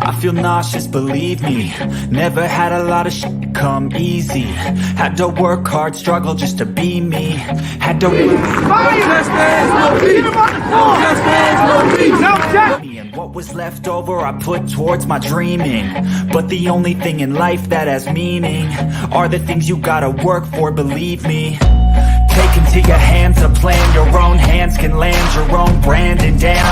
I feel nauseous, believe me. Never had a lot of shit come easy. Had to work hard, struggle just to be me. Had to and what was left over I put towards my dreaming. But the only thing in life that has meaning are the things you gotta work for, believe me. Take into your hands a plan, your own hands can land your own brand. And damn,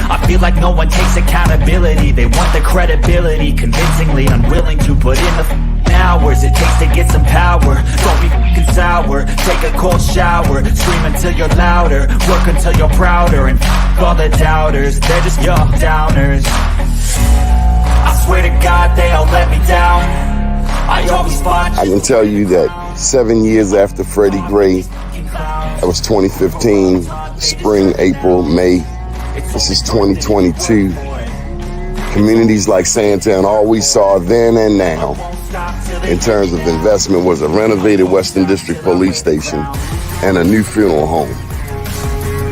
I feel like no one takes accountability. They want the credibility, convincingly unwilling to put in the hours it takes to get some power. Don't be f***ing sour, take a cold shower. Scream until you're louder, work until you're prouder. And f*** all the doubters, they're just young downers. I swear to God they all let me down. I always fought. I can tell you that 7 years after Freddie Gray, that was 2015, spring, April, May. This is 2022. Communities like Sandtown, all we saw then and now in terms of investment was a renovated Western District Police Station and a new funeral home.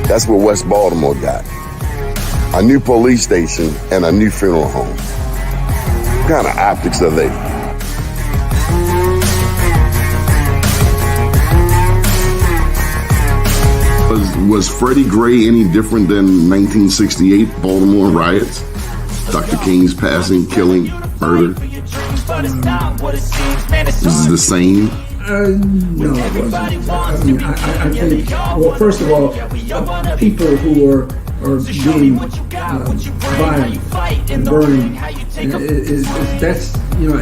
That's what West Baltimore got. A new police station and a new funeral home. What kind of optics are they? Was Freddie Gray any different than 1968 Baltimore riots? Dr. King's passing, killing, murder? This is the same? No, it wasn't. I mean, I think, well, first of all, people who are being violent and burning, that's, you know,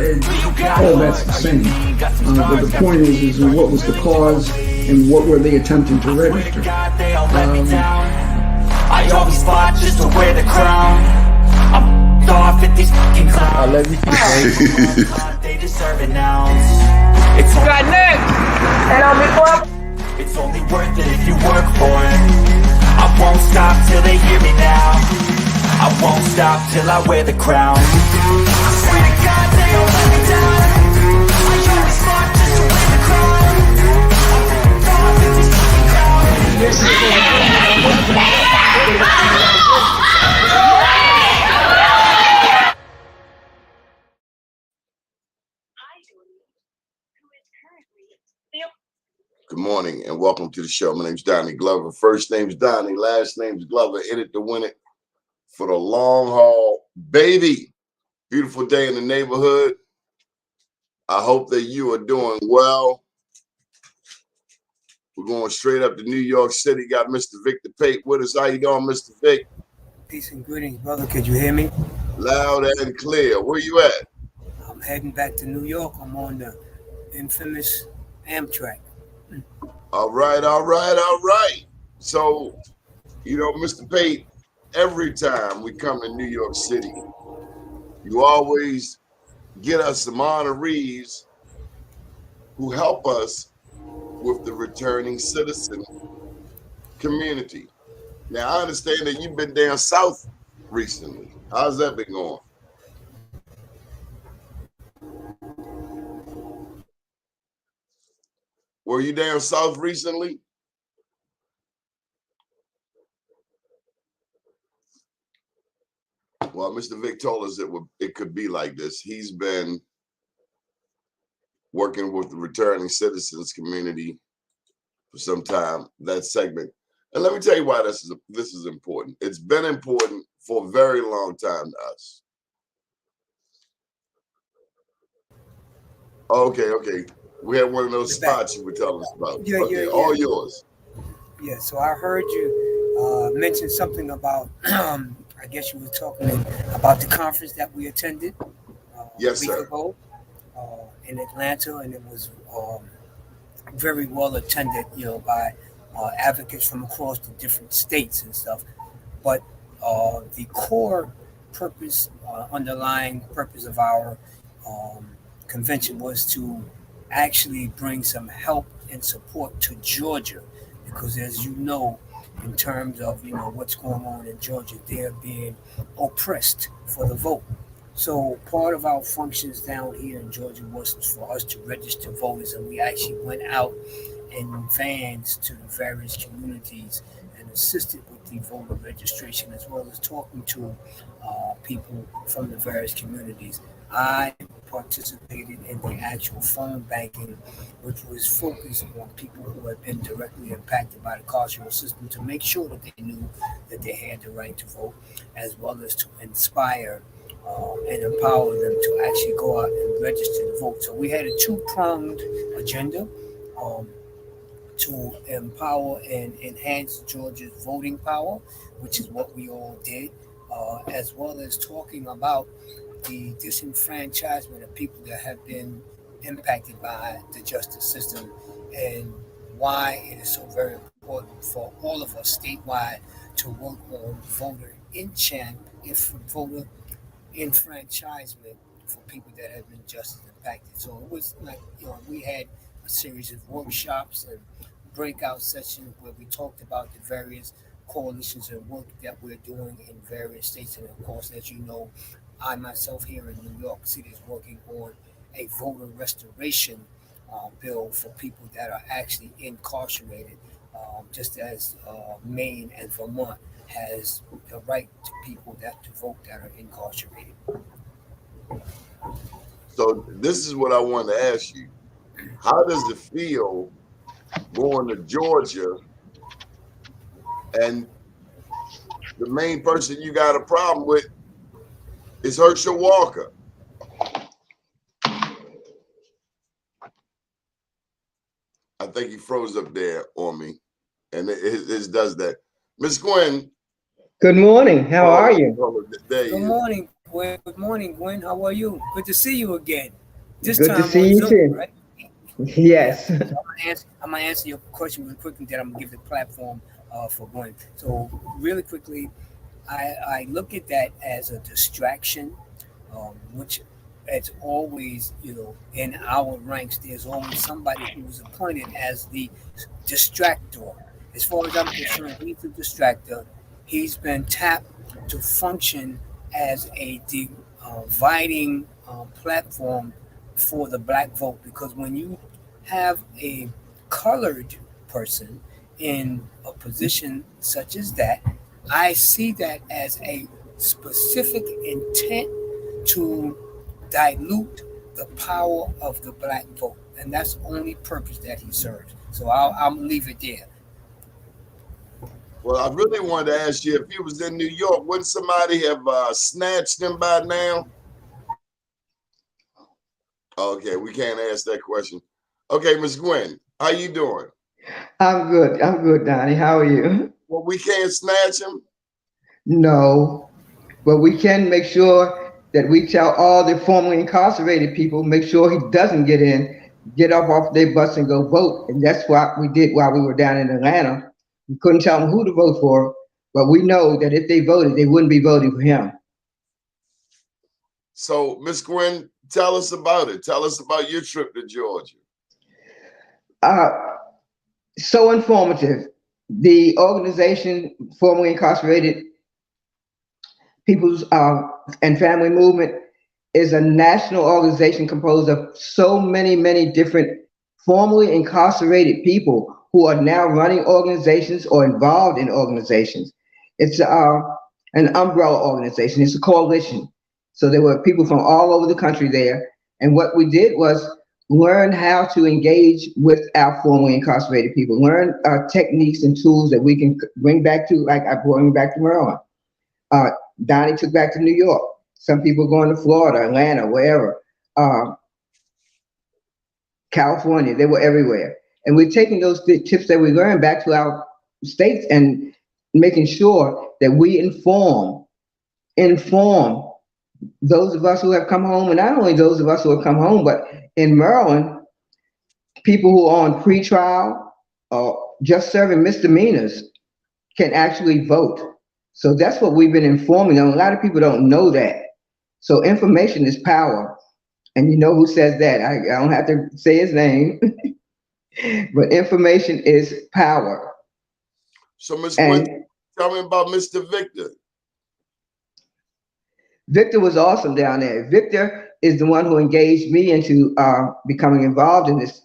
all that's the same. But the point is what was the cause and what were they attempting to register? I always fought just to wear the crown. I'm off at these fucking clowns. I love you. They deserve it now. It's got next. And on before. It's only worth it if you work for it. I won't stop till they hear me now. I won't stop till I wear the crown. I swear to God they all let me down. I always fought just to wear the crown. I'm off at these fucking clowns. Good morning and welcome to the show. My name's Donnie Glover. First name's Donnie, last name's Glover. In it to win it for the long haul, baby. Beautiful day in the neighborhood. I hope that you are doing well. We're going straight up to New York City. Got Mr. Victor Pate with us. How you doing, Mr. Vic? Peace and greetings, brother. Could you hear me? Loud and clear. Where you at? I'm heading back to New York. I'm on the infamous Amtrak. All right. So, you know, Mr. Pate, every time we come to New York City, you always get us some honorees who help us with the returning citizen community. Now, I understand that you've been down south recently. How's that been going? Were you down south recently? Well, Mr. Vic told us it could be like this. He's been working with the returning citizens community for some time, that segment. And let me tell you why this is important. It's been important for a very long time to us. Okay. We had one of those spots you were telling us about. Yeah. All yours. Yeah, so I heard you mention something about, I guess you were talking about the conference that we attended Yes, a week sir. ago in Atlanta, and it was very well attended, you know, by advocates from across the different states and stuff. But the core purpose, underlying purpose of our convention was to actually bring some help and support to Georgia, because as you know, in terms of, you know, what's going on in Georgia, they're being oppressed for the vote. So part of our functions down here in Georgia was for us to register voters, and we actually went out in vans to the various communities and assisted with the voter registration, as well as talking to people from the various communities. I participated in the actual phone banking, which was focused on people who had been directly impacted by the carceral system to make sure that they knew that they had the right to vote, as well as to inspire and empower them to actually go out and register to vote. So we had a two-pronged agenda. Um, to empower and enhance Georgia's voting power, which is what we all did, as well as talking about the disenfranchisement of people that have been impacted by the justice system and why it is so very important for all of us statewide to work on voter enfranchisement for people that have been justice impacted. So it was like, we had a series of workshops and breakout sessions where we talked about the various coalitions and work that we're doing in various states. And of course, as you know, I myself here in New York City is working on a voter restoration bill for people that are actually incarcerated, just as Maine and Vermont has the right to people that to vote that are incarcerated. So this is what I wanted to ask you. How does it feel going to Georgia and the main person you got a problem with is Herschel Walker? I think he froze up there on me, and it does that. Miss Gwen. Good morning. How are you? Good morning, Gwen. Good morning, Gwen. How are you? Good to see you again. This Good time to see you Zoom, too. right? Yes. Yeah. So I'm gonna answer your question really quickly. Then I'm gonna give the platform for Gwen. So really quickly, I look at that as a distraction, which it's always, in our ranks, there's always somebody who's appointed as the distractor. As far as I'm concerned, he's the distractor. He's been tapped to function as a dividing platform for the black vote. Because when you have a colored person in a position such as that, I see that as a specific intent to dilute the power of the black vote. And that's the only purpose that he serves. So I'll leave it there. Well, I really wanted to ask you, if he was in New York, wouldn't somebody have snatched him by now? Okay, we can't ask that question. Okay, Miss Gwen, how you doing? I'm good, Donnie. How are you? Well, we can't snatch him? No, but we can make sure that we tell all the formerly incarcerated people, make sure he doesn't get off their bus and go vote. And that's what we did while we were down in Atlanta. We couldn't tell them who to vote for, but we know that if they voted, they wouldn't be voting for him. So, Miss Gwen, tell us about it. Tell us about your trip to Georgia. So informative. The organization, formerly incarcerated People's and Family Movement, is a national organization composed of so many different formerly incarcerated people who are now running organizations or involved in organizations. It's an umbrella organization. It's a coalition. So there were people from all over the country there. And what we did was learn how to engage with our formerly incarcerated people, learn techniques and tools that we can bring back to, like I brought back to Maryland. Donnie took back to New York. Some people going to Florida, Atlanta, wherever. California, they were everywhere. And we're taking those tips that we learned back to our states and making sure that we inform those of us who have come home, and not only those of us who have come home, but in Maryland, people who are on pretrial or just serving misdemeanors can actually vote. So that's what we've been informing them. A lot of people don't know that. So information is power. And you know who says that. I don't have to say his name, but information is power. So, Ms. Gwen, tell me about Mr. Victor. Victor was awesome down there. Victor is the one who engaged me into becoming involved in this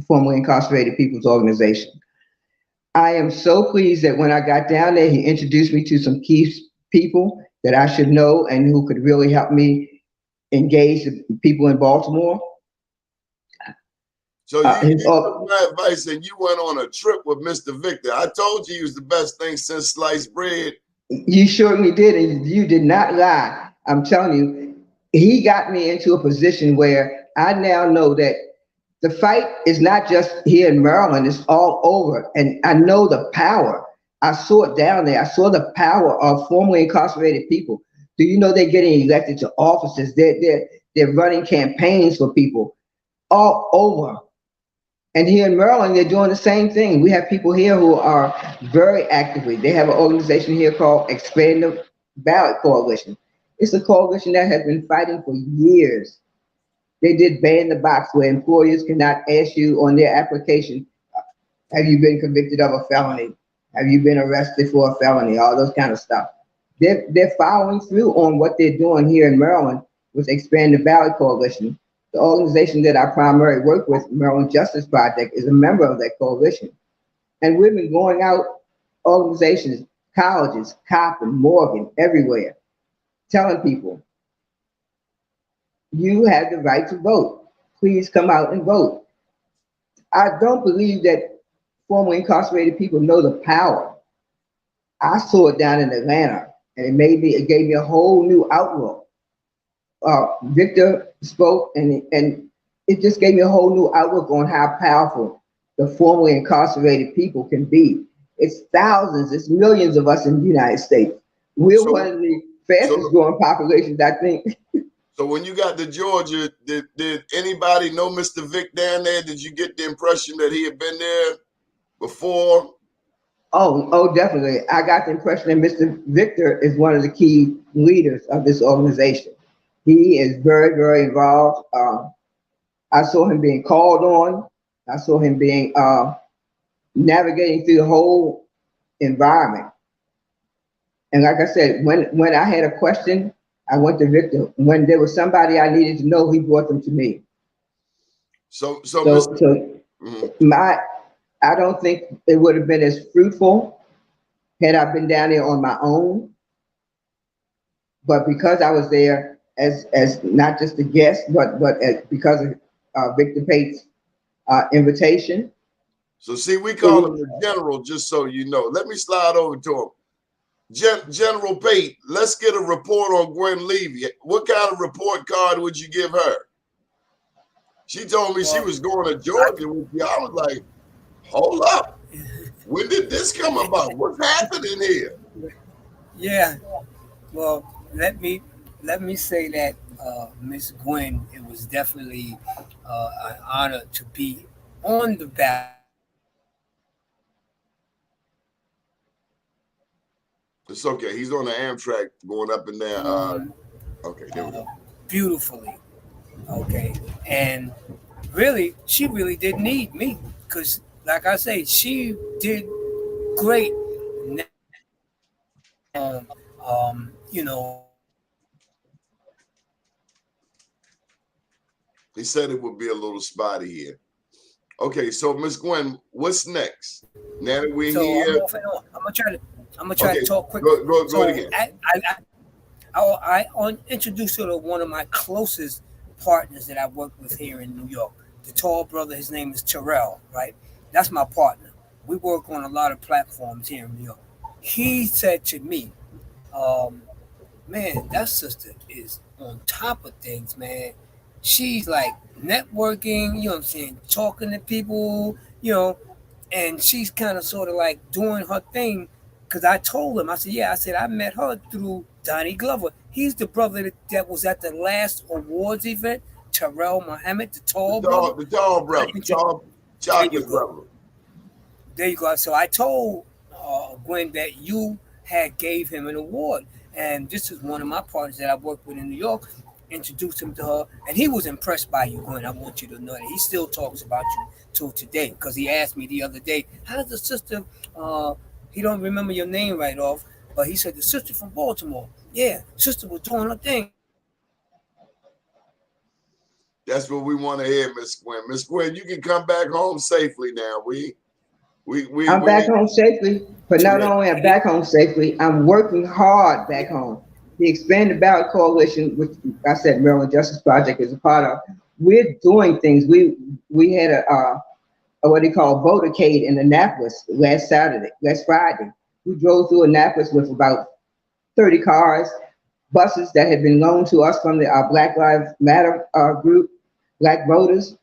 formerly incarcerated people's organization. I am so pleased that when I got down there, he introduced me to some key people that I should know and who could really help me engage the people in Baltimore. So you His, took my advice and you went on a trip with Mr. Victor. I told you he was the best thing since sliced bread. you certainly did, and you did not lie. I'm telling you, he got me into a position where I now know that the fight is not just here in Maryland, it's all over. And I know the power. I saw it down there. I saw the power of formerly incarcerated people. Do you know they're getting elected to offices? They're running campaigns for people all over. And here in Maryland, they're doing the same thing. We have people here who are very actively. They have an organization here called Expand the Ballot Coalition. It's a coalition that has been fighting for years. They did ban the box where employers cannot ask you on their application, have you been convicted of a felony? Have you been arrested for a felony? All those kind of stuff. They're following through on what they're doing here in Maryland with Expand the Ballot Coalition. The organization that I primarily work with, Maryland Justice Project, is a member of that coalition. And we've been going out, organizations, colleges, Coppin, Morgan, everywhere, telling people, you have the right to vote. Please come out and vote. I don't believe that formerly incarcerated people know the power. I saw it down in Atlanta, and it gave me a whole new outlook. Victor spoke, and it just gave me a whole new outlook on how powerful the formerly incarcerated people can be. It's thousands, it's millions of us in the United States. We're one of the fastest growing populations, I think. So when you got to Georgia, did anybody know Mr. Vic down there? Did you get the impression that he had been there before? Oh, definitely. I got the impression that Mr. Victor is one of the key leaders of this organization. He is very, very involved. I saw him being called on. I saw him being navigating through the whole environment. And like I said, when I had a question, I went to Victor. When there was somebody I needed to know, he brought them to me. So I don't think it would have been as fruitful had I been down there on my own. But because I was there as not just a guest, but because of Victor Pate's invitation. So see, we call him the general, just so you know. Let me slide over to him. General Pate, let's get a report on Gwen Levi. What kind of report card would you give her? She told me she was going to Georgia with you. I was like, hold up. When did this come about? What's happening here? Yeah. Well, let me say that Miss Gwen, it was definitely an honor to be on the ballot. It's okay. He's on the Amtrak going up and down. Okay, there we go. Beautifully. Okay. And really, she really didn't need me because, like I say, she did great. You know. He said it would be a little spotty here. Okay, so Miss Gwen, what's next? Now that we're here, I'm gonna try to talk quick. Go again. I introduced her to one of my closest partners that I work with here in New York. The tall brother, his name is Terrell, right? That's my partner. We work on a lot of platforms here in New York. He said to me, man, that sister is on top of things, man. She's like networking, you know what I'm saying, talking to people, and she's kind of sort of like doing her thing. Because I told him, I said, I met her through Donnie Glover. He's the brother that was at the last awards event, Terrell Muhammad, the tall brother. The tall brother, chocolate brother. There you go. So I told Gwen that you had gave him an award. And this is one of my partners that I work with in New York. Introduced him to her, and he was impressed by you, Gwen. I want you to know that. He still talks about you till today because he asked me the other day, how's the sister, he don't remember your name right off, but he said the sister from Baltimore. Yeah, sister was doing her thing. That's what we want to hear, Miss Gwen. Miss Gwen, you can come back home safely now. We I'm back home safely, but not only I'm back home safely, I'm working hard back home. The Expanded Ballot Coalition, which I said Maryland Justice Project is a part of, we're doing things. We had a what they call votercade in Annapolis last Friday. We drove through Annapolis with about 30 cars, buses that had been loaned to us from the Black Lives Matter group, Black voters.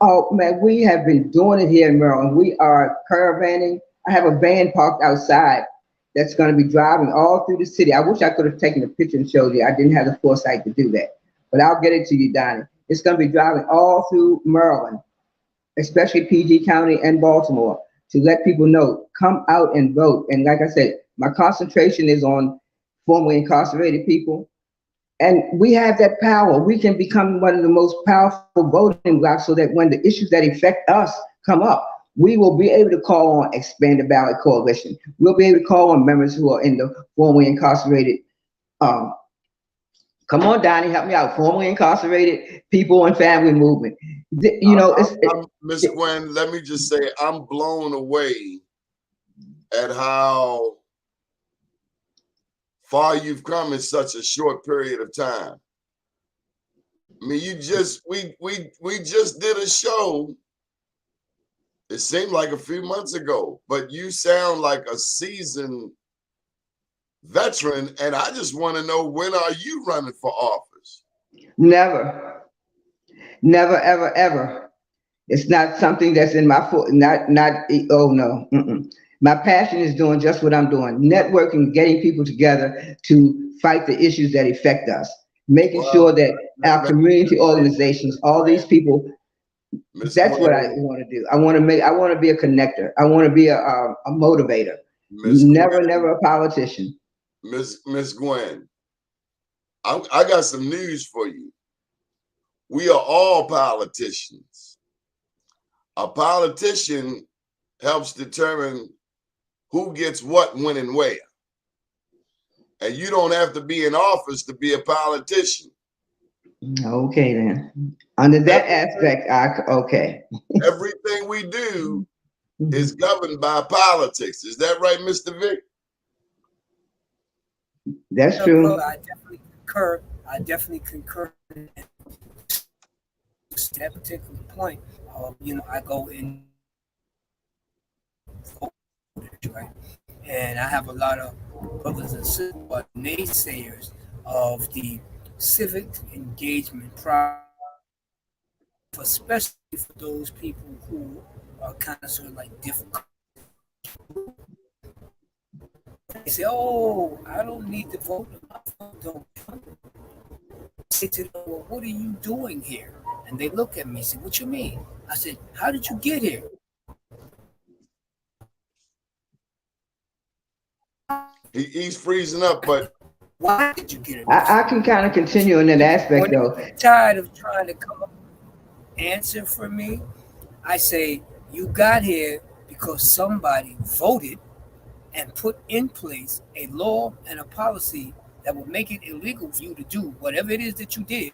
Oh man, we have been doing it here in Maryland. We are caravanning. I have a van parked outside that's going to be driving all through the city. I wish I could have taken a picture and showed you. I didn't have the foresight to do that, but I'll get it to you, Donnie. It's going to be driving all through Maryland, especially PG County and Baltimore, to let people know, come out and vote. And like I said, my concentration is on formerly incarcerated people. And we have that power. We can become one of the most powerful voting blocks so that when the issues that affect us come up, we will be able to call on Expanded Ballot Coalition. We'll be able to call on members who are in the formerly incarcerated. Come on, Donnie, help me out. Formerly incarcerated people and family movement. You know, Miss Gwen, let me just say, I'm blown away at how far you've come in such a short period of time. I mean, we just did a show. It seemed like a few months ago, but you sound like a seasoned veteran, and I just want to know, when are you running for office? Never, ever, ever. It's not something that's in my foot. Oh no. My passion is doing just what I'm doing: networking, getting people together to fight the issues that affect us, making sure that our community organizations, all these people. That's what I want to do. I want to be a connector. I want to be a motivator. Never a politician. Miss Gwen, I got some news for you. We are all politicians. A politician helps determine who gets what, when, and where. And you don't have to be in office to be a politician. Okay, then. Under that aspect, okay. Everything we do is governed by politics. Is that right, Mr. Vic? That's true. Bro, I definitely concur. That particular point, I go in, right, and I have a lot of brothers and sisters, but naysayers of the civic engagement process, especially for those people who are kind of sort of like difficult. They say, "Oh, I don't need to vote. My vote don't count." I say to them, "Well, what are you doing here?" And they look at me and say, "What you mean?" I said, "How did you get here?" He's freezing up, but why did you get it? I can kind of continue in that aspect, though. Tired of trying to come up with an answer for me. I say, you got here because somebody voted and put in place a law and a policy that would make it illegal for you to do whatever it is that you did.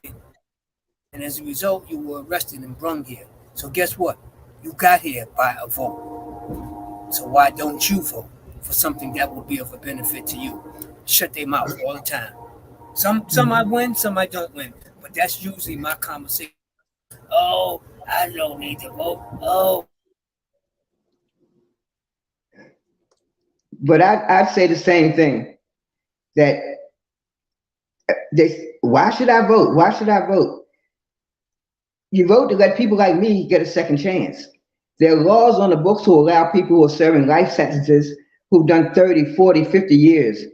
And as a result, you were arrested and brung here. So guess what? You got here by a vote. So why don't you vote for something that will be of a benefit to you? Shut their mouth all the time. Some I win, some I don't win. But that's usually my conversation. Oh, I don't need to vote. Oh. But I'd say the same thing. That why should I vote? Why should I vote? You vote to let people like me get a second chance. There are laws on the books to allow people who are serving life sentences who've done 30, 40, 50 years.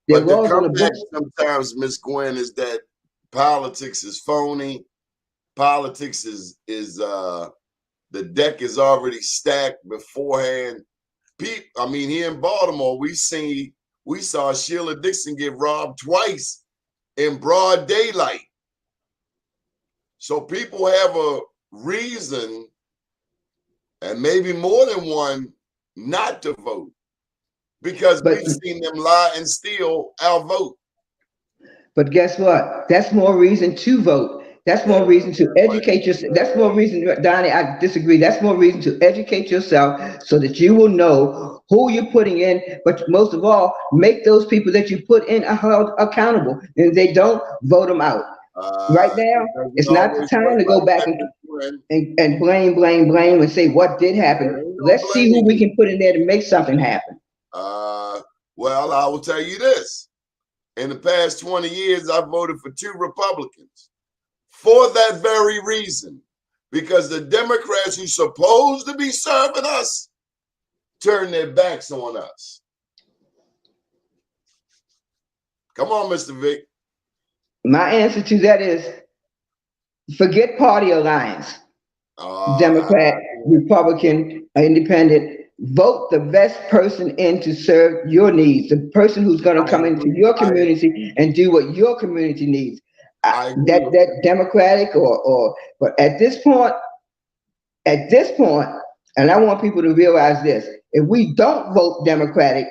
But the comeback sometimes, Miss Gwen, is that politics is phony. Politics is the deck is already stacked beforehand. I mean, here in Baltimore, we saw Sheila Dixon get robbed twice in broad daylight. So people have a reason, and maybe more than one, not to vote, because we've seen them lie and steal our vote. But guess what? That's more reason to vote. That's more reason to educate yourself. That's more reason, Donnie, I disagree. That's more reason to educate yourself so that you will know who you're putting in. But most of all, make those people that you put in are held accountable. And if they don't, vote them out. Right now, It doesn't it's not the always time work to go like back that, and, Mr. Gwen. and blame and say what did happen. There ain't no Let's see who we blaming. can put in there to make something happen. Well, I will tell you this. In the past 20 years, I voted for 2 Republicans for that very reason. Because the Democrats who supposed to be serving us turn their backs on us. Come on, Mr. Vic. My answer to that is forget party alliance. Democrat, Republican, Independent. Vote the best person in to serve your needs. The person who's going to come into your community and do what your community needs. That Democratic but at this point, and I want people to realize this: if we don't vote Democratic,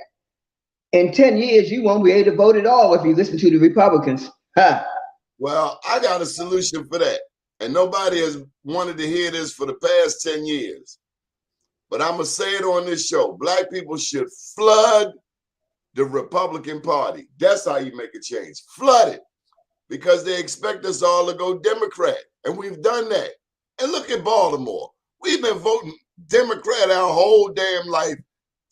in 10 years you won't be able to vote at all if you listen to the Republicans. Huh? Well, I got a solution for that. And nobody has wanted to hear this for the past 10 years. But I'm going to say it on this show. Black people should flood the Republican Party. That's how you make a change. Flood it. Because they expect us all to go Democrat. And we've done that. And look at Baltimore. We've been voting Democrat our whole damn life.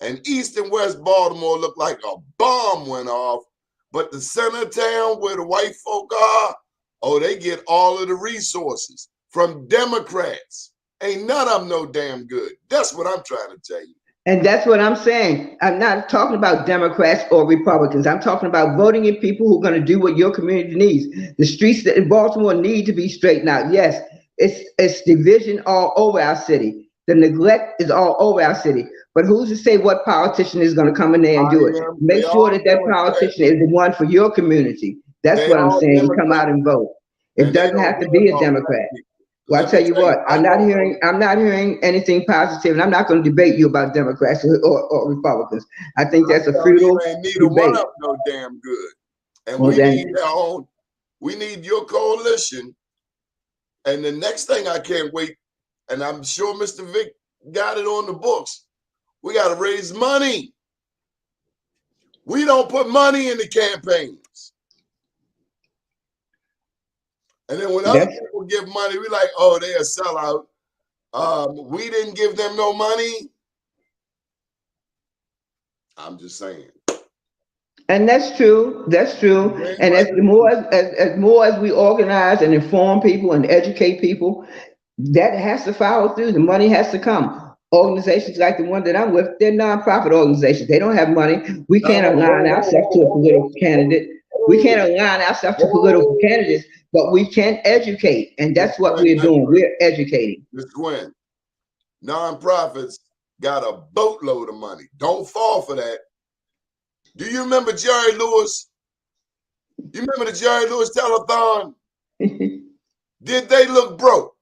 And East and West Baltimore look like a bomb went off. But the center of town where the white folk are, oh, they get all of the resources from Democrats. Ain't none of them no damn good. That's what I'm trying to tell you. And that's what I'm saying. I'm not talking about Democrats or Republicans. I'm talking about voting in people who are going to do what your community needs. The streets that in Baltimore need to be straightened out. Yes, it's division all over our city. The neglect is all over our city. But who's to say what politician is going to come in there and do it? Make sure that politician is the one for your community. That's what I'm saying. Come out and vote. It doesn't have to be a Democrat. Well, I tell you what, I'm not hearing anything positive, and I'm not going to debate you about Democrats or Republicans. I think that's a futile neither one of them no damn good. And we need your coalition. And the next thing I can't wait, and I'm sure Mr. Vic got it on the books, we got to raise money. We don't put money in the campaigns. And then when other people give money, we like, oh, they're a sellout. We didn't give them no money. I'm just saying. And that's true. That's true. And as more as we organize and inform people and educate people, that has to follow through. The money has to come. Organizations like the one that I'm with, they're nonprofit organizations. They don't have money. We can't align ourselves to a political candidate. We can't align ourselves to political candidates, but we can educate. And that's what we're doing. We're educating. Ms. Gwen, nonprofits got a boatload of money. Don't fall for that. Do you remember Jerry Lewis? You remember the Jerry Lewis telethon? Did they look broke?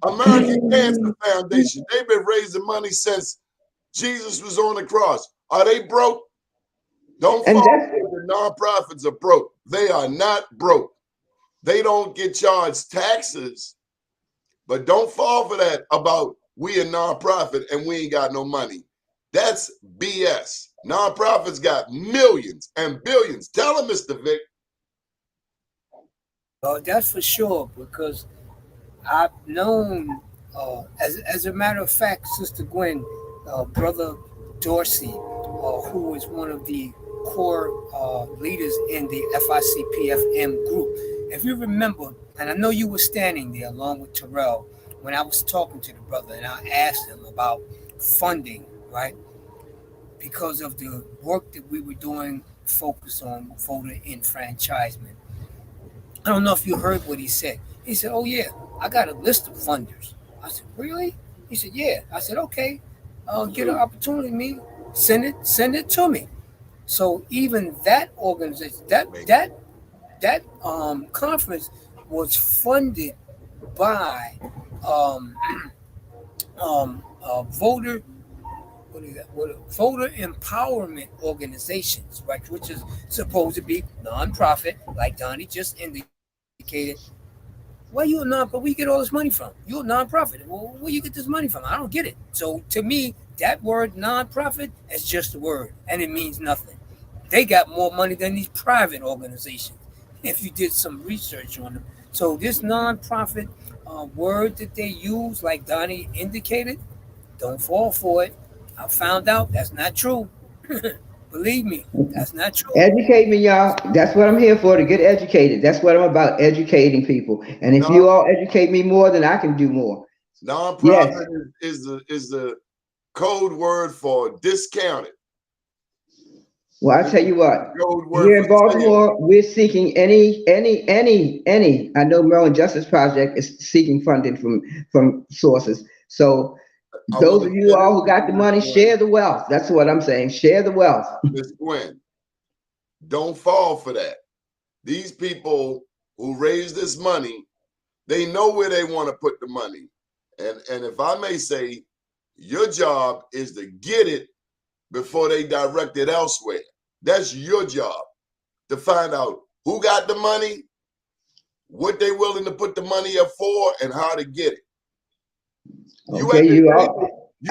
American Cancer Foundation, they've been raising money since Jesus was on the cross. Are they broke? Don't fall for the nonprofits are broke. They are not broke. They don't get charged taxes, but don't fall for that about we a nonprofit and we ain't got no money. That's BS. Nonprofits got millions and billions. Tell them, Mr. Vic. That's for sure, because I've known, as a matter of fact, Sister Gwen, Brother Dorsey, who is one of the core leaders in the FICPFM group. If you remember, and I know you were standing there along with Terrell when I was talking to the brother, and I asked him about funding, right? Because of the work that we were doing, focused on voter enfranchisement. I don't know if you heard what he said. He said, oh yeah, I got a list of funders. I said, really? He said, yeah. I said, okay, get an opportunity, me, send it to me. So even that organization, that conference was funded by voter voter empowerment organizations, right? Which is supposed to be nonprofit, like Donnie just indicated, educated. Why you a non-profit? Where you get all this money from? You a non-profit. Well, where you get this money from? I don't get it. So to me, that word non-profit is just a word, and it means nothing. They got more money than these private organizations. If you did some research on them, so this non-profit word that they use, like Donnie indicated, don't fall for it. I found out that's not true. Believe me, that's not true. Educate me, y'all. That's what I'm here for, to get educated. That's what I'm about, educating people. And if Non you all educate me more, then I can do more. Yes. nonprofit is the code word for discounted. Well, I tell you what, Code word here in for sale. Baltimore, we're seeking any. I know Maryland Justice Project is seeking funding from sources. So I those want of to you say all who this, got the money, share the wealth. That's what I'm saying. Share the wealth. Miss Gwen. Don't fall for that. These people who raise this money, they know where they want to put the money. And if I may say, your job is to get it before they direct it elsewhere. That's your job, to find out who got the money, what they willing to put the money up for, and how to get it. Okay,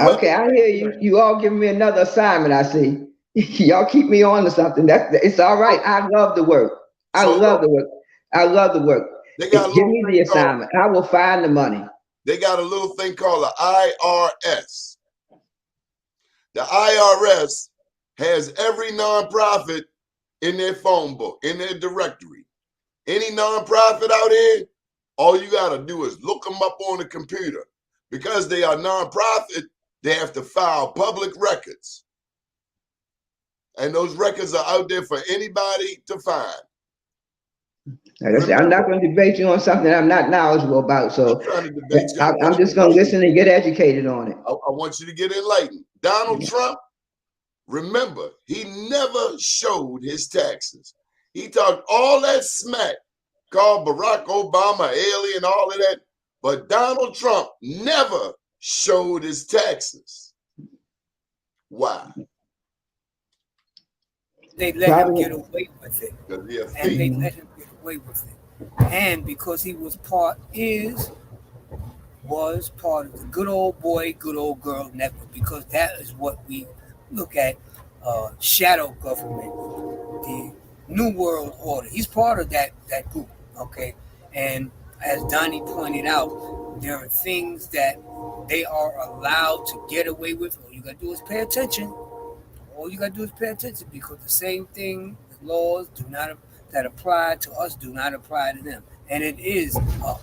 okay, I hear you. You all giving me another assignment, I see. Y'all keep me on to something. It's all right. I love the work. I So love look, the work. I love the work. they got a Give little me the thing called assignment. I will find the money. they got a little thing called the IRS. The IRS has every nonprofit in their phone book, in their directory. Any nonprofit out here, all you got to do is look them up on the computer. Because they are nonprofit, they have to file public records. And those records are out there for anybody to find. Like I said, I'm not going to debate you on something I'm not knowledgeable about. So I'm trying to debate you. I'm just going to listen and get educated on it. I want you to get enlightened. Donald Trump, remember, he never showed his taxes. He talked all that smack, called Barack Obama alien, all of that. But Donald Trump never showed his taxes. Why? They let him get away with it. Because he a And they thief. let him get away with it. And because he was part of the good old boy, good old girl network, because that is what we look at, shadow government, the New World Order. He's part of that group, okay? And as Donnie pointed out, there are things that they are allowed to get away with. All you gotta do is pay attention. All you gotta do is pay attention, because the same thing, the laws that apply to us do not apply to them. And it is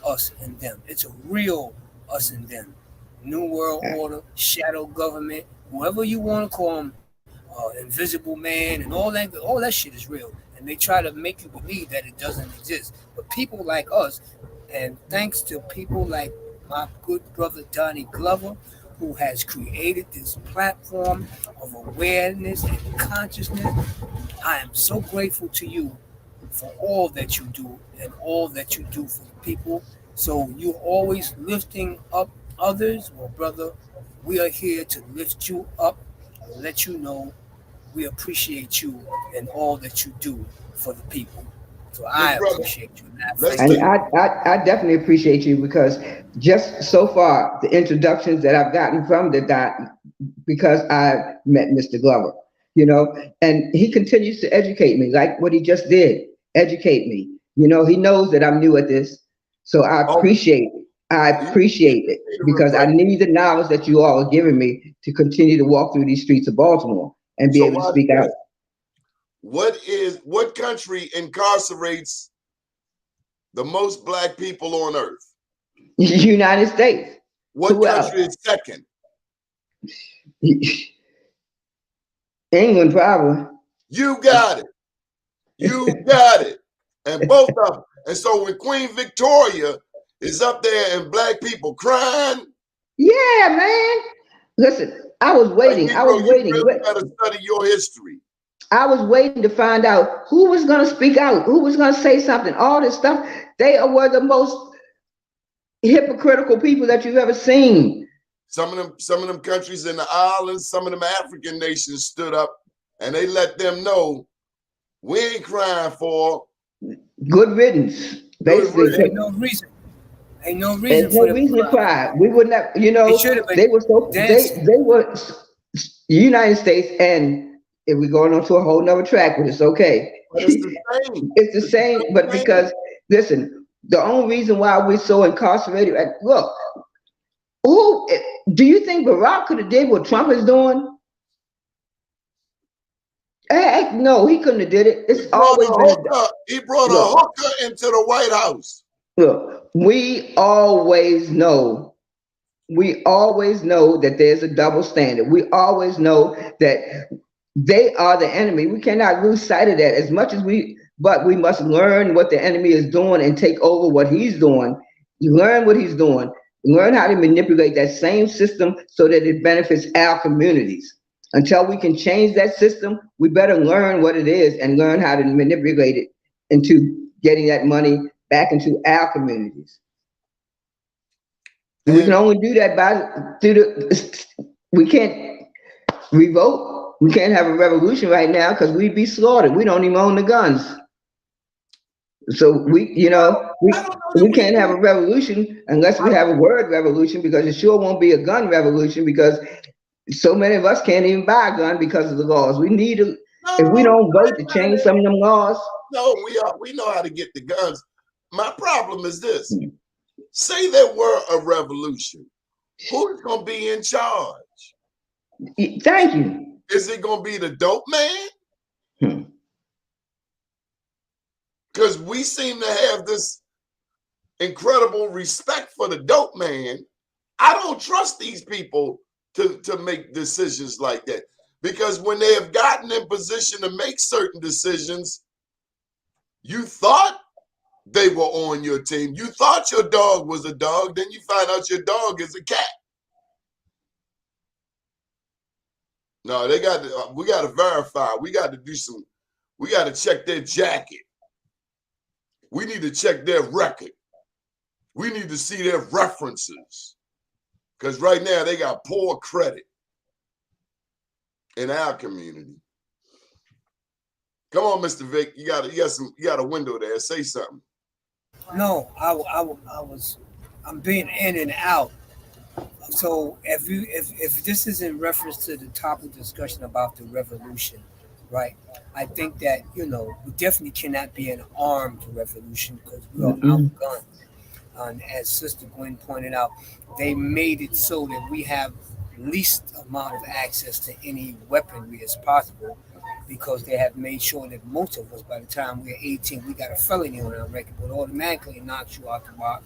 us and them. It's a real us and them. New World Order, shadow government, whoever you want to call them, invisible man, and all that shit is real. And they try to make you believe that it doesn't exist. But people like us, and thanks to people like my good brother Donnie Glover, who has created this platform of awareness and consciousness, I am so grateful to you for all that you do and all that you do for the people. So you're always lifting up others. Well, brother, we are here to lift you up and let you know we appreciate you and all that you do for the people. So I appreciate you. And I definitely appreciate you, because just so far, the introductions that I've gotten from the doc, because I met Mr. Glover, and he continues to educate me, like what he just did, educate me. He knows that I'm new at this. So I appreciate it. I appreciate it, because I need the knowledge that you all are giving me to continue to walk through these streets of Baltimore and be able to speak out. What country incarcerates the most black people on earth? United States. What country is second? England, probably. You got it. You got it. And both of them. And so when Queen Victoria is up there and black people crying. Yeah, man. Listen, I was waiting. You really gotta study your history. I was waiting to find out who was going to speak out, who was going to say something, all this stuff. They were the most hypocritical people that you've ever seen. Some of them countries in the islands, some of them African nations stood up and they let them know we ain't crying for good riddance. Basically, Ain't no reason. Ain't no there's reason no for them to reason to cry. cry. We would not, It should have been they were so dancing. they were United States, and if we're going on to a whole nother track, but it's okay. But it's the same. It's the same, but because listen, the only reason why we're so incarcerated, look, who do you think Barack could have did what Trump is doing? Heck, no, he couldn't have did it. It's always been He brought a look, hooker into the White House. look. We always know that there's a double standard. We always know that they are the enemy. We cannot lose sight of that as much as but we must learn what the enemy is doing and take over what he's doing. You learn what he's doing. Learn how to manipulate that same system so that it benefits our communities. Until we can change that system, we better learn what it is and learn how to manipulate it into getting that money back into our communities. And we can only do that we can't revolt. We can't have a revolution right now because we'd be slaughtered. We don't even own the guns. So we can't have a revolution unless we have a word revolution, because it sure won't be a gun revolution because so many of us can't even buy a gun because of the laws. We need to, if we don't vote to change some of them laws. No, we know how to get the guns. My problem is this. Say there were a revolution. Who's going to be in charge? Thank you. Is it going to be the dope man? Because we seem to have this incredible respect for the dope man. I don't trust these people to make decisions like that. Because when they have gotten in position to make certain decisions, you thought they were on your team. You thought your dog was a dog. Then you find out your dog is a cat. No, we got to verify. We got to check their jacket. We need to check their record. We need to see their references. Because right now they got poor credit in our community. Come on, Mr. Vic. You got a window there. Say something. No, I'm being in and out. So if this is in reference to the topic discussion about the revolution, right? I think that we definitely cannot be an armed revolution because we are outgunned. And as Sister Gwen pointed out, they made it so that we have least amount of access to any weaponry as possible, because they have made sure that most of us, by the time we're 18, we got a felony on our record, but automatically knocks you out the box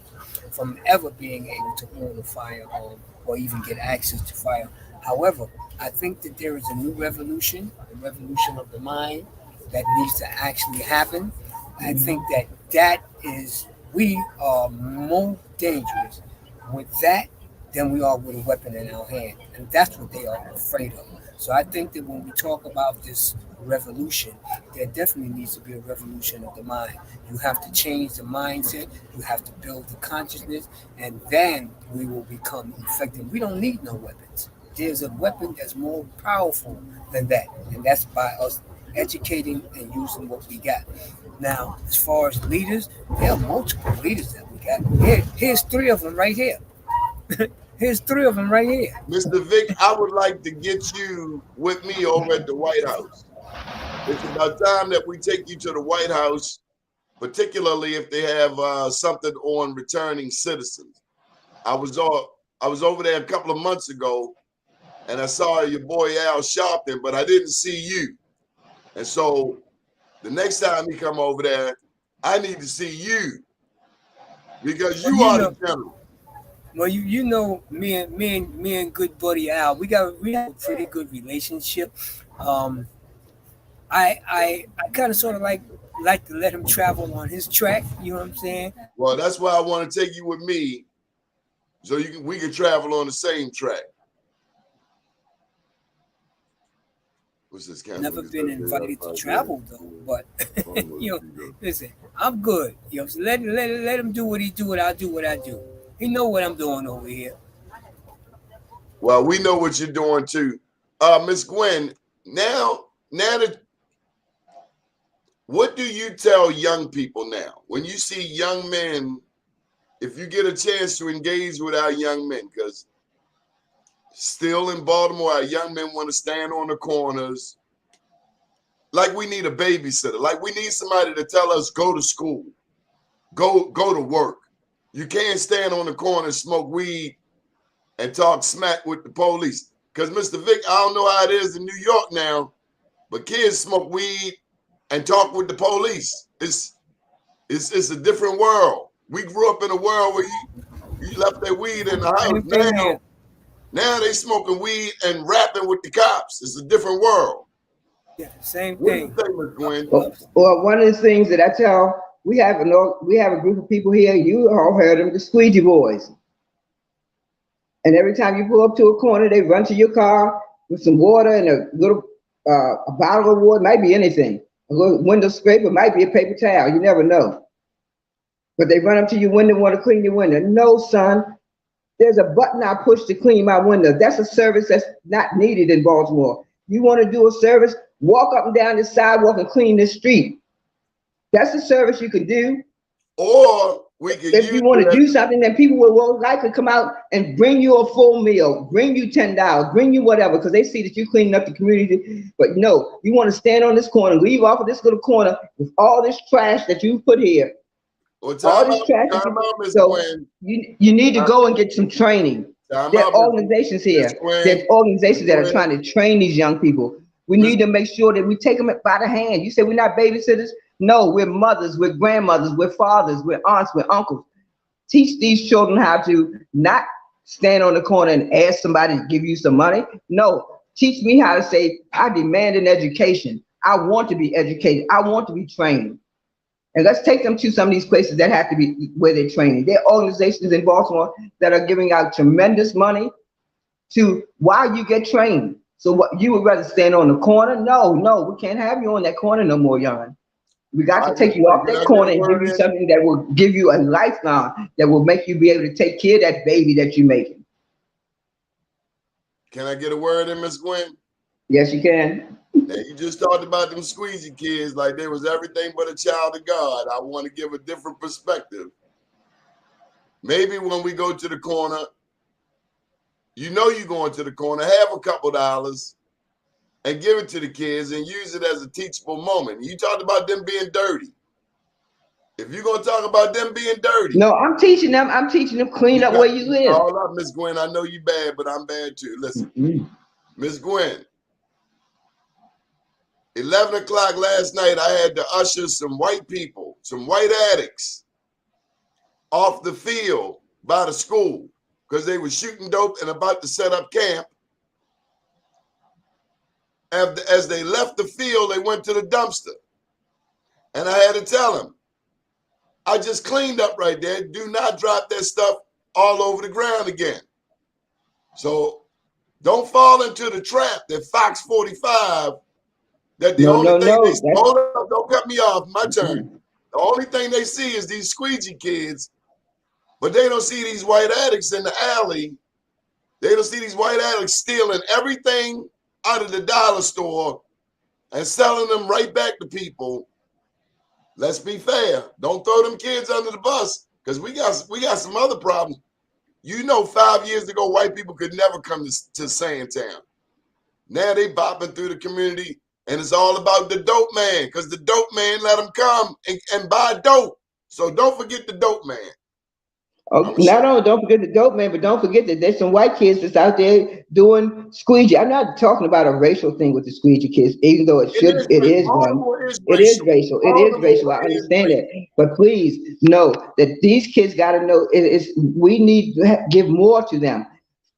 from ever being able to own a firearm or even get access to fire. However, I think that there is a new revolution, a revolution of the mind that needs to actually happen. I think that is, we are more dangerous with that than we are with a weapon in our hand. And that's what they are afraid of. So I think that when we talk about this revolution, there definitely needs to be a revolution of the mind. You have to change the mindset, you have to build the consciousness, and then we will become effective. We don't need no weapons. There's a weapon that's more powerful than that, and that's by us educating and using what we got. Now, as far as leaders, there are multiple leaders that we got. Here's three of them right here. Here's three of them right here. Mr. Vic, I would like to get you with me over at the White House. It's about time that we take you to the White House, particularly if they have something on returning citizens. I was over there a couple of months ago, and I saw your boy Al Sharpton, but I didn't see you. And so the next time he come over there, I need to see you, because you are the general. Well, me and good buddy Al, we have a pretty good relationship. I kind of sort of like to let him travel on his track. You know what I'm saying? Well, that's why I want to take you with me, so we can travel on the same track. What's this? Never been invited to travel though, but listen, I'm good. So let him do what he do, and I'll do what I do. He know what I'm doing over here. Well, we know what you're doing too. Miss Gwen, now that What do you tell young people now when you see young men? If you get a chance to engage with our young men, because still in Baltimore, our young men want to stand on the corners. Like we need a babysitter. Like we need somebody to tell us, go to school, go to work. You can't stand on the corner, smoke weed, and talk smack with the police. Because Mr. Vic, I don't know how it is in New York now, but kids smoke weed and talk with the police. It's a different world. We grew up in a world where you left that weed in the house. Now they smoking weed and rapping with the cops. It's a different world. Yeah, same What do thing. you think, Ms. Gwen? Well, one of the things that I tell, we have a group of people here. You all heard them, the Squeegee Boys. And every time you pull up to a corner, they run to your car with some water and a little a bottle of water. Might be anything. A little window scraper, might be a paper towel. You never know. But they run up to your window and want to clean your window. No, son. There's a button I push to clean my window. That's a service that's not needed in Baltimore. You want to do a service? Walk up and down the sidewalk and clean the street. That's a service you could do. Or we could if you want to do something, then people will likely come out and bring you a full meal, bring you $10, bring you whatever, because they see that you're cleaning up the community. But no, you want to stand on this corner, leave off of this little corner with all this trash that you put here. Well, all this trash. So you need to go and get some training. There are organizations here. There's organizations that are trying to train these young people. We need to make sure that we take them by the hand. You say we're not babysitters? No, we're mothers, we're grandmothers, we're fathers, we're aunts, we're uncles. Teach these children how to not stand on the corner and ask somebody to give you some money. No, teach me how to say, I demand an education. I want to be educated. I want to be trained. And let's take them to some of these places that have to be where they're training. There are organizations in Baltimore that are giving out tremendous money to while you get trained. So what, you would rather stand on the corner? No, we can't have you on that corner no more, Jan. We got to take you off that corner and give you something that will give you a lifeline, that will make you be able to take care of that baby that you're making. Can I get a word in, Miss Gwen? Yes, you can. Now, you just talked about them squeezy kids like they was everything but a child of God. I want to give a different perspective. Maybe when we go to the corner, you know you're going to the corner, have a couple dollars and give it to the kids and use it as a teachable moment. You talked about them being dirty. If you're going to talk about them being dirty. No, I'm teaching them clean up where you live. All up, Miss Gwen. I know you bad, but I'm bad too. Listen, Miss Gwen, 11 o'clock last night, I had to usher some white people, some white addicts, off the field by the school because they were shooting dope and about to set up camp. As they left the field, they went to the dumpster. And I had to tell them, I just cleaned up right there. Do not drop that stuff all over the ground again. So don't fall into the trap that Fox 45, that the only thing they see, hold up, don't cut me off, my turn. The only thing they see is these squeegee kids, but they don't see these white addicts in the alley. They don't see these white addicts stealing everything out of the dollar store and selling them right back to people. Let's be fair. Don't throw them kids under the bus because we got some other problems. You know, 5 years ago, white people could never come to Sandtown. Now they bopping through the community, and it's all about the dope man because the dope man let them come and buy dope. So don't forget the dope man. Oh, not only don't forget the dope man, but don't forget that there's some white kids that's out there doing squeegee. I'm not talking about a racial thing with the squeegee kids, even though it is one. It is racial. It is racial. I understand that. But please know that these kids got to know we need to give more to them.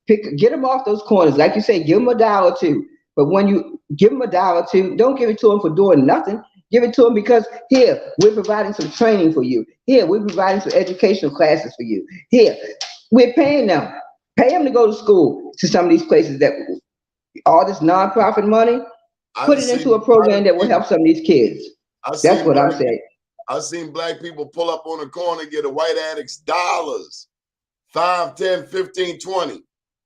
Get them off those corners. Like you say, give them $1 or $2. But when you give them $1 or $2, don't give it to them for doing nothing. Give it to them because here, we're providing some training for you. Here, we're providing some educational classes for you. Here, we're paying them. Pay them to go to school to some of these places that all this nonprofit money, put it into a program that will help some of these kids. That's what I'm saying. I've seen black people pull up on a corner, get a white addict's dollars, 5, 10, 15, 20,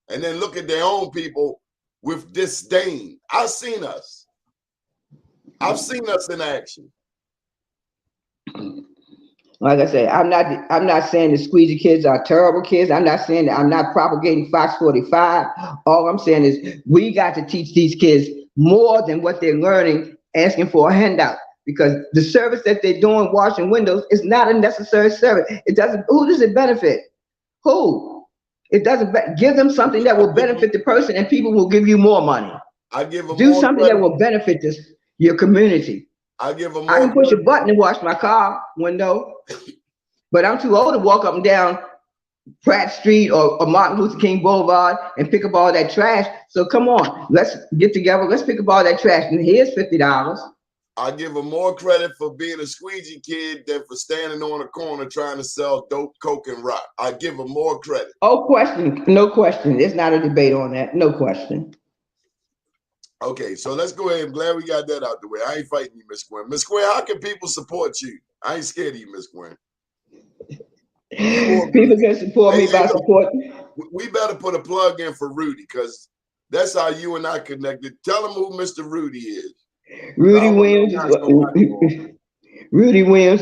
and then look at their own people with disdain. I've seen us in action. Like I said, I'm not saying the squeegee kids are terrible kids. I'm not saying that. I'm not propagating Fox 45. All I'm saying is we got to teach these kids more than what they're learning, asking for a handout. Because the service that they're doing, washing windows, is not a necessary service. It doesn't. Who does it benefit? Who? It doesn't give them something that will benefit the person, and people will give you more money. I give them Do more something credit. that will benefit your community. I give them I more can push a credit. button and wash my car window, but I'm too old to walk up and down Pratt Street or Martin Luther King Boulevard and pick up all that trash. So come on, let's get together. Let's pick up all that trash. And here's $50. I give them more credit for being a squeegee kid than for standing on a corner trying to sell dope, coke, and rock. I give them more credit. Oh, no question. There's not a debate on that. No question. Okay, so let's go ahead. I'm glad we got that out the way. I ain't fighting you, Miss Gwen. Miss Gwen, how can people support you? I ain't scared of you, Miss Gwen. People can support me by supporting. We better put a plug in for Rudy, because that's how you and I connected. Tell them who Mr. Rudy is. Rudy Williams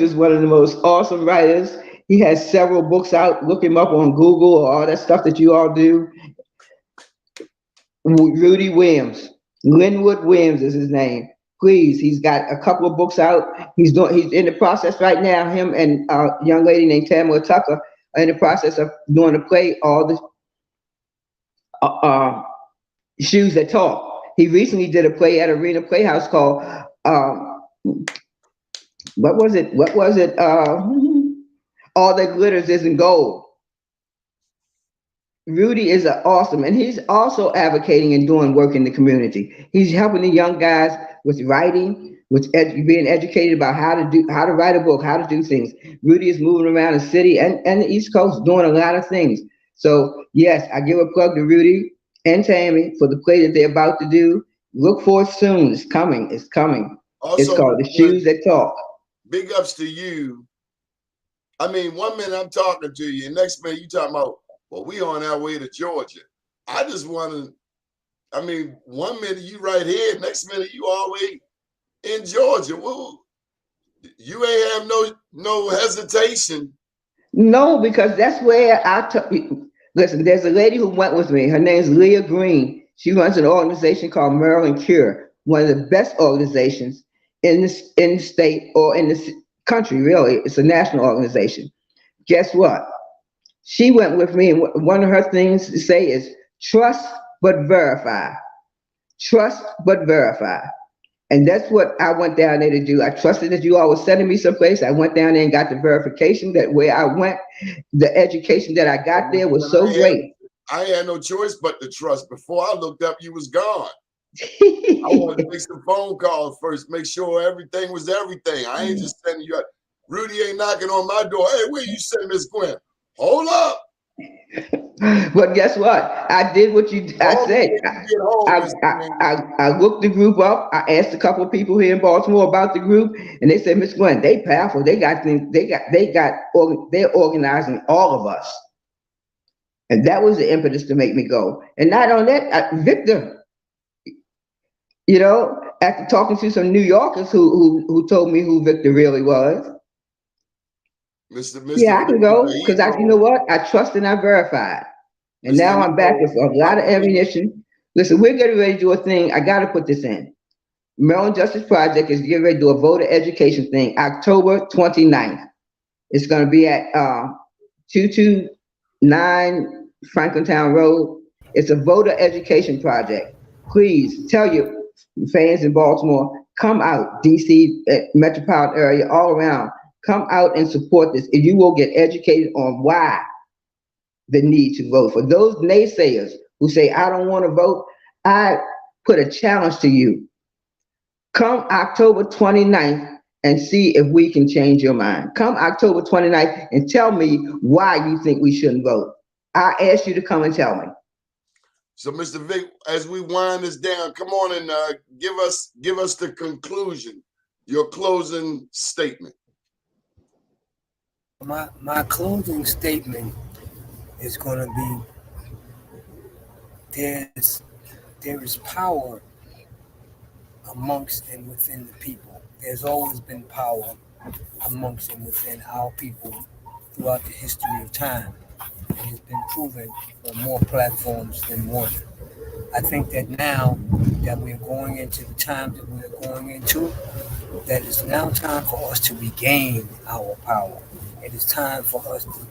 is one of the most awesome writers. He has several books out. Look him up on Google or all that stuff that you all do. Rudy Williams. Linwood Williams is his name. Please, he's got a couple of books out. He's in the process right now. Him and a young lady named Tamara Tucker are in the process of doing a play, all the Shoes That Talk. He recently did a play at Arena Playhouse called what was it? All That Glitters Isn't Gold. Rudy is awesome, and he's also advocating and doing work in the community. He's helping the young guys with writing, with being educated about how to write a book, how to do things. Rudy is moving around the city and the East Coast doing a lot of things. So yes, I give a plug to Rudy and Tammy for the play that they're about to do. Look for it soon. It's coming. It's coming. Also, it's called The Shoes That Talk. Big ups to you. I mean, one minute I'm talking to you, and next minute you talking about, well, we on our way to Georgia. I just want to, I mean, one minute you right here, next minute you all the way in Georgia. Well, you ain't have no hesitation. No, because that's where listen, there's a lady who went with me. Her name's Leah Green. She runs an organization called Maryland Cure, one of the best organizations in the state or in the country, really. It's a national organization. Guess what? She went with me, and one of her things to say is trust but verify. Trust but verify. And that's what I went down there to do. I trusted that you all were sending me someplace. I went down there and got the verification that where I went, the education that I got there was so great. I had no choice but to trust. Before I looked up, you was gone. I wanted to make some phone calls first, make sure everything was everything. I ain't just sending you out. Rudy ain't knocking on my door. Hey, where you send Miss Gwen? Hold up. But guess what? I did what I said. I looked the group up. I asked a couple of people here in Baltimore about the group, and they said, Miss Gwen, they powerful. They got things. They're organizing all of us, and that was the impetus to make me go. And not on that, Victor. You know, after talking to some New Yorkers who told me who Victor really was. Mr. Yeah, I can go because you know what? I trust and I verified. And now I'm back with a lot of ammunition. Listen, we're getting ready to do a thing. I got to put this in. Maryland Justice Project is getting ready to do a voter education thing, October 29th. It's going to be at 229 Franklintown Road. It's a voter education project. Please tell your fans in Baltimore, come out, DC, metropolitan area, all around. Come out and support this, and you will get educated on why the need to vote. For those naysayers who say, I don't want to vote, I put a challenge to you. Come October 29th and see if we can change your mind. Come October 29th and tell me why you think we shouldn't vote. I ask you to come and tell me. So, Mr. Vic, as we wind this down, come on and give us the conclusion, your closing statement. My closing statement is going to be there is power amongst and within the people. There's always been power amongst and within our people throughout the history of time. And it's been proven on more platforms than one. I think that now that we're going into the time that we're going into, that it's now time for us to regain our power. It is time for us to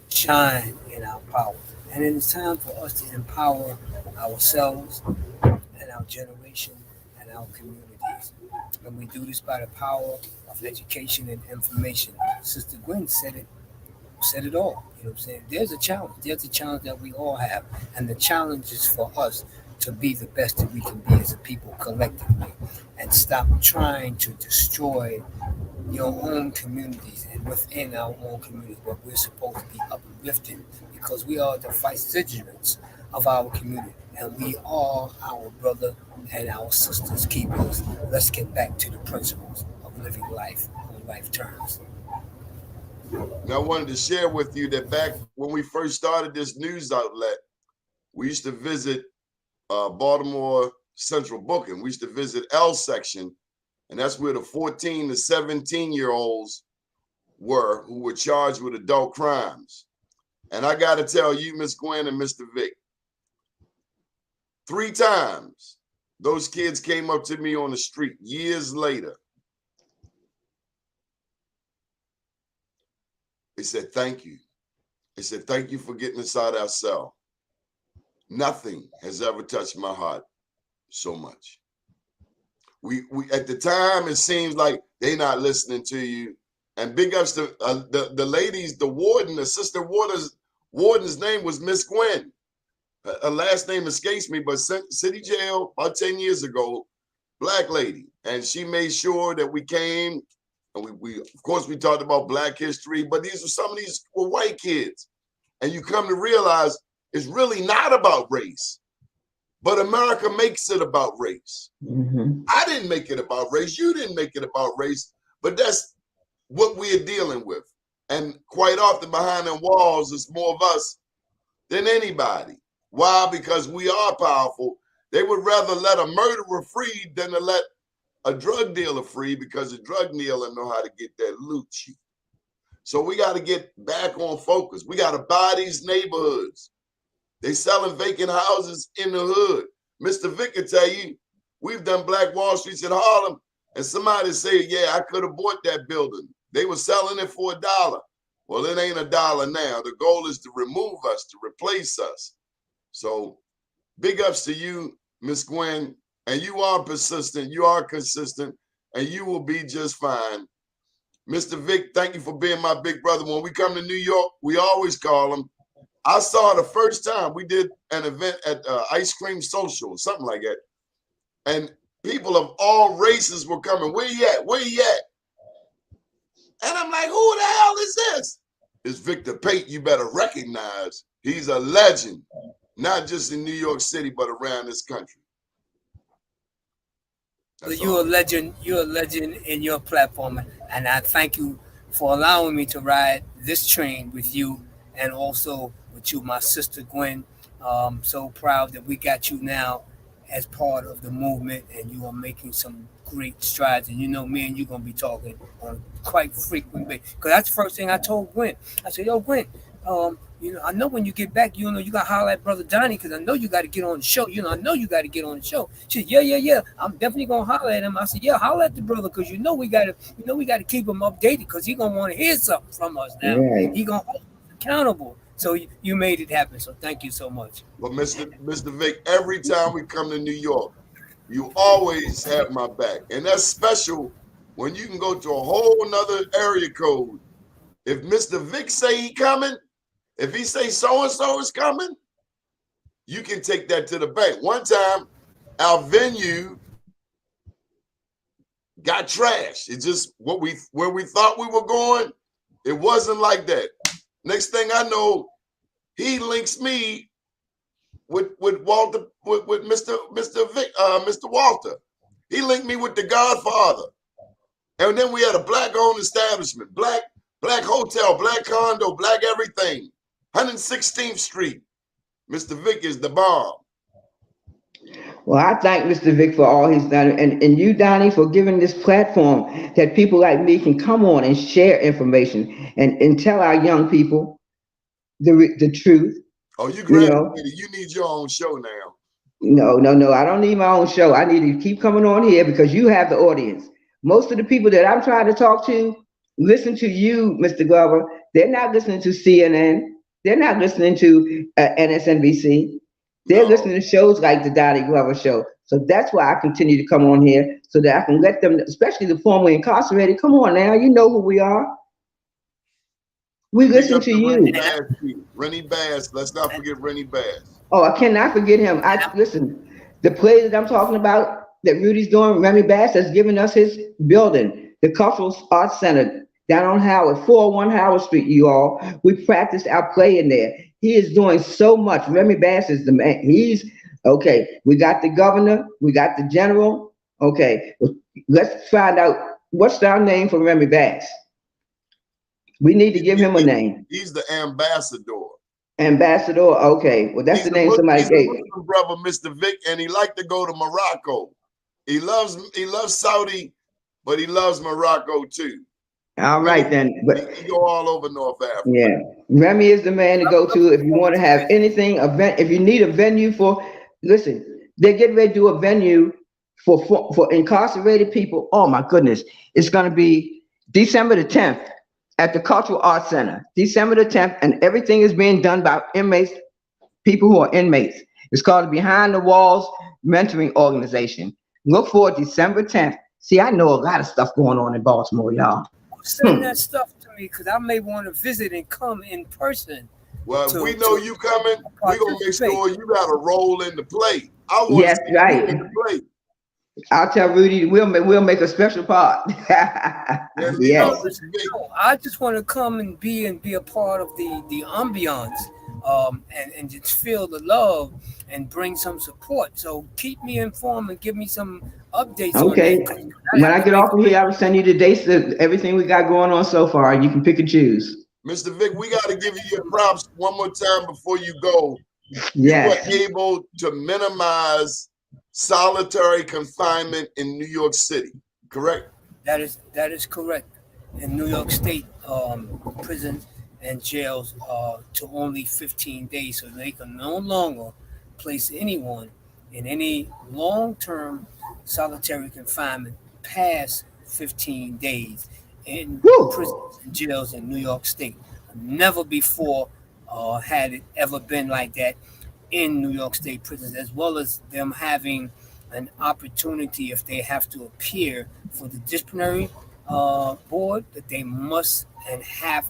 shine in our power. And it is time for us to empower ourselves and our generation and our communities. And we do this by the power of education and information. Sister Gwen said it all. You know what I'm saying? There's a challenge. There's a challenge that we all have. And the challenge is for us to be the best that we can be as a people collectively and stop trying to destroy your own communities and within our own communities, but we're supposed to be uplifting because we are the vicegerents of our community and we are our brother and our sisters keepers. Let's get back to the principles of living life on life terms. Now, I wanted to share with you that back when we first started this news outlet, we used to visit Baltimore Central Booking. We used to visit L section, and that's where the 14 to 17-year-olds were who were charged with adult crimes. And I got to tell you, Miss Gwen and Mr. Vic, 3 times those kids came up to me on the street years later. They said, thank you. They said, thank you for getting us out of our cell. Nothing has ever touched my heart so much. We at the time, it seems like they not listening to you. And big ups to the ladies, the warden, the sister warden's name was Miss Gwen. Her last name escapes me, but city jail about 10 years ago, black lady. And she made sure that we came, and we of course, we talked about black history, but some of these were white kids. And you come to realize it's really not about race, but America makes it about race. Mm-hmm. I didn't make it about race. You didn't make it about race, but that's what we're dealing with. And quite often behind them walls, it's more of us than anybody. Why? Because we are powerful. They would rather let a murderer free than to let a drug dealer free, because a drug dealer know how to get that loot cheap. So we got to get back on focus. We got to buy these neighborhoods. They selling vacant houses in the hood. Mr. Vic can tell you, we've done Black Wall Streets in Harlem, and somebody say, yeah, I could have bought that building. They were selling it for $1. Well, it ain't $1 now. The goal is to remove us, to replace us. So big ups to you, Miss Gwen, and you are persistent, you are consistent, and you will be just fine. Mr. Vic, thank you for being my big brother. When we come to New York, we always call him. I saw the first time we did an event at Ice Cream Social, something like that. And people of all races were coming. Where you at? Where you at? And I'm like, who the hell is this? It's Victor Pate. You better recognize he's a legend, not just in New York City, but around this country. So you're a legend. You're a legend in your platform, and I thank you for allowing me to ride this train with you, and also with you, my sister Gwen. So proud that we got you now as part of the movement, and you are making some great strides. And you know, me and you gonna be talking on quite frequent basis. Because that's the first thing I told Gwen. I said, "Yo, Gwen, you know, I know when you get back, you know, you gotta holler at Brother Donnie, because I know you got to get on the show. You know, I know you got to get on the show." She said, "Yeah. I'm definitely gonna holler at him." I said, "Yeah, holler at the brother, because you know we gotta keep him updated, because he gonna want to hear something from us now. Right. He gonna hold us accountable." So you made it happen. So thank you so much. Well, Mr. Vic, every time we come to New York, you always have my back, and that's special when you can go to a whole nother area code. If Mr. Vic say he coming, if he say so-and-so is coming, you can take that to the bank. One time, our venue got trashed. It just where we thought we were going, it wasn't like that. Next thing I know, he links me with Walter, with Mr. Walter. He linked me with the Godfather. And then we had a black-owned establishment, black hotel, black condo, black everything. 116th Street. Mr. Vic is the bomb. Well, I thank Mr. Vic for all he's done, and you, Donnie, for giving this platform that people like me can come on and share information and tell our young people the truth. Oh, you You know, graduated. You need your own show now. no, no, no. I don't need my own show. I need to keep coming on here because you have the audience. Most of the people that I'm trying to talk to listen to you, Mr. Glover. They're not listening to CNN. They're not listening to NSNBC. They're No. listening to shows like the Donnie Glover Show. So that's why I continue to come on here so that I can let them, especially the formerly incarcerated, come on now. You know who we are. We Big listen up to to Rennie you. Bass, too. Rennie Bass. Let's not forget Rennie Bass. Oh, I cannot forget him. I listen. The play that I'm talking about that Rudy's doing, Remy Bass has given us his building, the Cultural Arts Center down on Howard, 401 Howard Street. You all, we practiced our play in there. He is doing so much. Remy Bass is the man. He's okay. We got the governor. We got the general. Okay, well, let's find out what's our name for Remy Bass. We need to give him a name. He's the ambassador. Ambassador. Okay, well that's the name somebody He's gave. a Muslim brother, Mr. Vic, and he liked to go to Morocco. He loves Saudi, but he loves Morocco too. All right then, but he go all over North Africa. yeah, Remy is the man to go to if you want to have anything event. If you need a venue for, listen, they're getting ready to do a venue for incarcerated people. Oh my goodness, it's going to be December the 10th at the Cultural Arts Center. December the 10th, and everything is being done by inmates, people who are inmates. It's called the Behind the Walls Mentoring Organization. Look for December 10th. See, I know a lot of stuff going on in Baltimore, y'all. Send that stuff to me because I may want to visit and come in person. Well, if we know you coming, we're going to make sure you got a role in the play. I want yes, to see right. you in the play. I'll tell Rudy we'll make a special part. Yes. I just want to come and be a part of the ambiance, and just feel the love and bring some support. So keep me informed and give me some updates. Okay. On when I get off of here, I will send you the dates of everything we got going on so far. You can pick and choose. Mr. Vic, we got to give you your props one more time before you go. Yes. You were able to minimize solitary confinement in New York City, correct? That is correct. In New York State, prisons and jails to only 15 days, so they can no longer place anyone in any long-term solitary confinement past 15 days in prisons and jails in New York State. Never before had it ever been like that in New York State prisons, as well as them having an opportunity if they have to appear for the disciplinary board that they must and have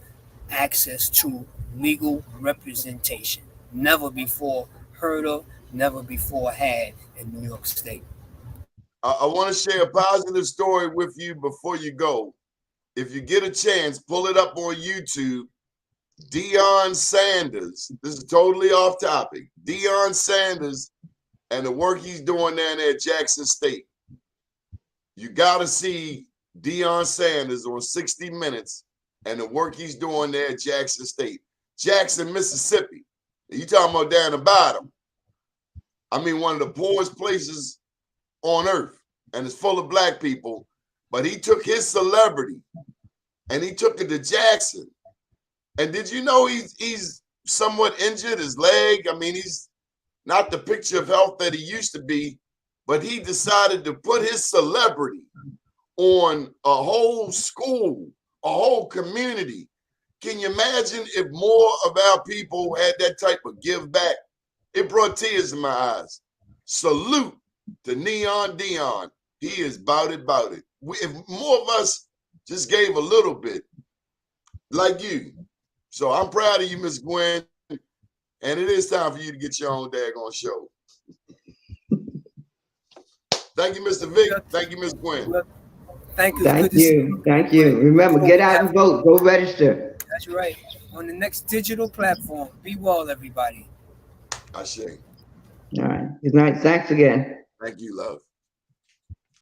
access to legal representation. Never before heard of, never before had in New York State. I want to share a positive story with you before you go. If you get a chance, pull it up on YouTube. Deion Sanders, this is totally off topic. Deion Sanders and the work he's doing down there at Jackson State. You got to see Deion Sanders on 60 Minutes and the work he's doing there at Jackson State. Jackson, Mississippi. You talking about down the bottom. I mean, one of the poorest places on earth, and it's full of black people. But he took his celebrity and he took it to Jackson. And did you know he's somewhat injured, his leg? I mean, he's not the picture of health that he used to be, but he decided to put his celebrity on a whole school, a whole community. Can you imagine if more of our people had that type of give back? It brought tears in my eyes. Salute to Neon Deion. He is about it. If more of us just gave a little bit, like you. So I'm proud of you, Miss Gwen. And it is time for you to get your own daggone show. Thank you, Mr. Vic. Thank you, Miss Gwen. Thank you. Thank you. Remember, get out and vote. Go register. That's right. On the next digital platform. Be well, everybody. I say. All right. Good night. Thanks again. Thank you, love.